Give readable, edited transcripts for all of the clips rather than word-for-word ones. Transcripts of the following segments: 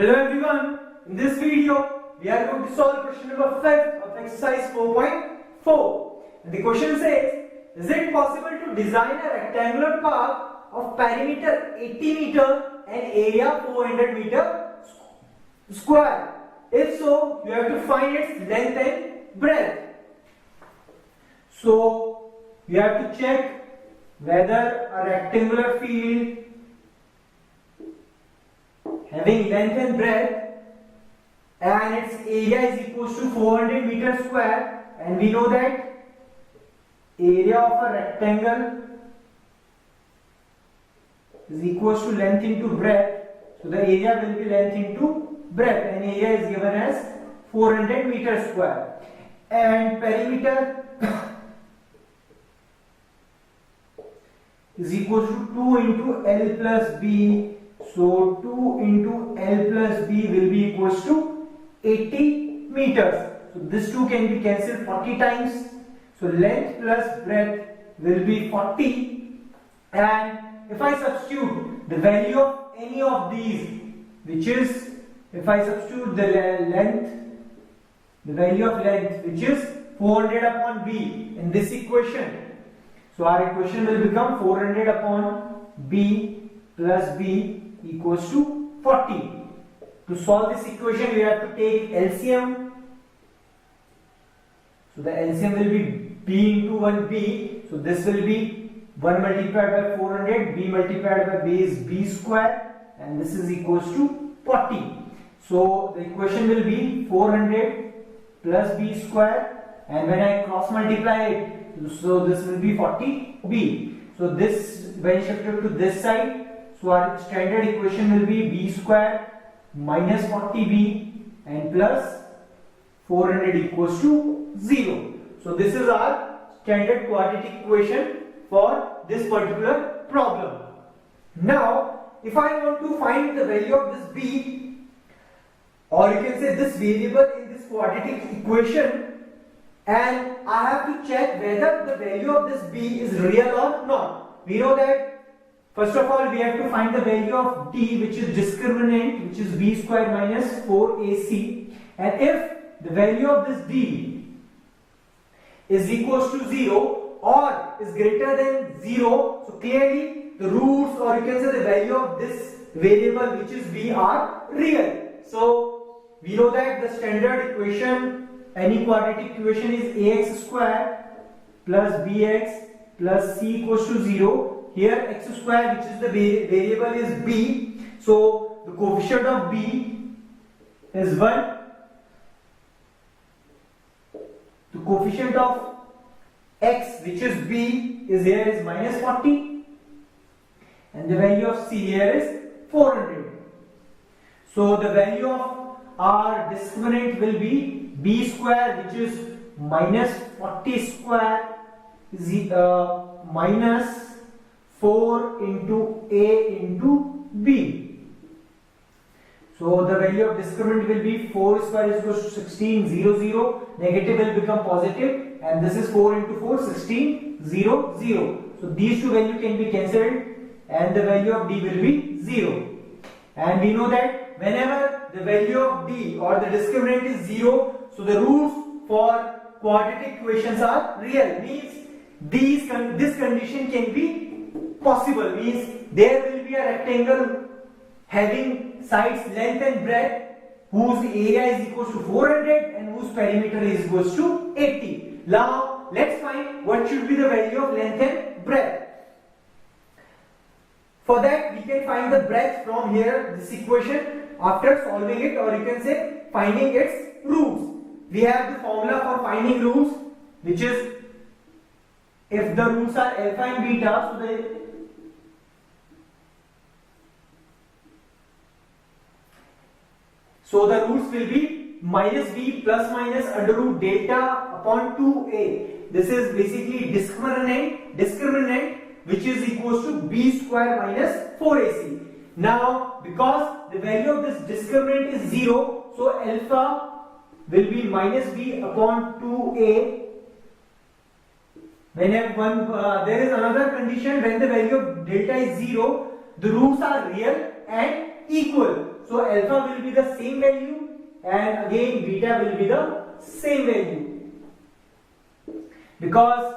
Hello everyone, in this video we are going to solve question number 5 of exercise 4.4. And the question says, is it possible to design a rectangular park of perimeter 80 meter and area 400 meter square? If so, you have to find its length and breadth. So, you have to check whether a rectangular field having length and breadth and its area is equals to 400 meter square, and we know that area of a rectangle is equals to length into breadth. So the area will be length into breadth, and area is given as 400 meter square, and perimeter is equals to 2 into L plus B. So 2 into L plus B will be equals to 80 meters. So this 2 can be cancelled 40 times. So length plus breadth will be 40. And if I substitute the value of any of these, which is, if I substitute the length, the value of length, which is 400 upon B in this equation. So our equation will become 400 upon B plus B equals to 40. To solve this equation, we have to take LCM. So the LCM will be B into 1B. So this will be 1 multiplied by 400. B multiplied by B is B square, and this is equals to 40. So the equation will be 400 plus B square, and when I cross multiply it, so this will be 40B. So this, when shifted to this side, so our standard equation will be B square minus 40B and plus 400 equals to 0. So this is our standard quadratic equation for this particular problem. Now, if I want to find the value of this B, or you can say this variable in this quadratic equation, and I have to check whether the value of this B is real or not. We know that first of all, we have to find the value of D, which is discriminant, which is B square minus 4AC. And if the value of this D is equals to 0 or is greater than 0, so clearly the roots, or you can say the value of this variable, which is B, are real. So we know that the standard equation, any quadratic equation, is ax square plus bx plus c equals to 0. Here x square, which is the variable, is b, so the coefficient of b is 1. The coefficient of x, which is b, is here is minus 40, and the value of c here is 400. So the value of our discriminant will be b square, which is minus 40 square, is minus 4 into A into B. So the value of discriminant will be 4 square is equals to 16, 0, 0. Negative will become positive, and this is 4 into 4, 16, 0, 0. So these two values can be cancelled, and the value of D will be 0. And we know that whenever the value of D or the discriminant is 0, so the roots for quadratic equations are real. Means this condition can be possible, means there will be a rectangle having sides length and breadth whose area is equals to 400 and whose perimeter is equals to 80. Now let's find what should be the value of length and breadth. For that, we can find the breadth from here, this equation, after solving it, or you can say finding its roots. We have the formula for finding roots, which is if the roots are alpha and beta, so the roots will be minus b plus minus under root delta upon 2a. This is basically discriminant, which is equals to b square minus 4ac. Now, because the value of this discriminant is 0, so alpha will be minus b upon 2a. Whenever there is another condition, when the value of delta is 0, the roots are real and equal. So alpha will be the same value and again beta will be the same value. Because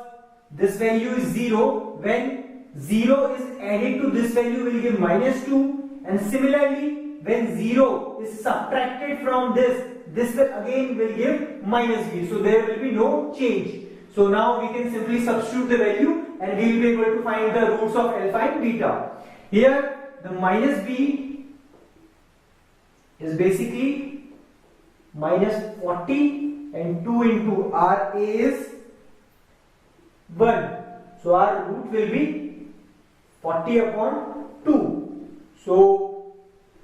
this value is 0, when 0 is added to this value will give -2, and similarly when 0 is subtracted from this will again will give -b. So there will be no change. So now we can simply substitute the value and we will be able to find the roots of alpha and beta. Here the -b is basically -40 and 2 into Ra is 1. So our root will be 40 upon 2. So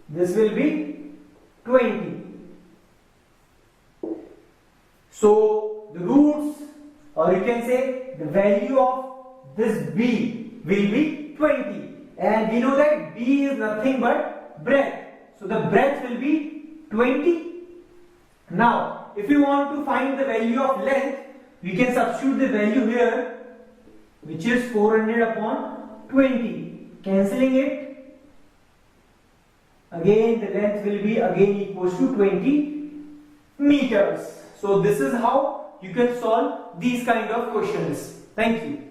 this will be 20. So the roots, or you can say the value of this b will be 20. And we know that b is nothing but breadth. So the breadth will be 20. Now, if you want to find the value of length, we can substitute the value here, which is 400 upon 20. Cancelling it, again the length will be again equals to 20 meters. So this is how you can solve these kind of questions. Thank you.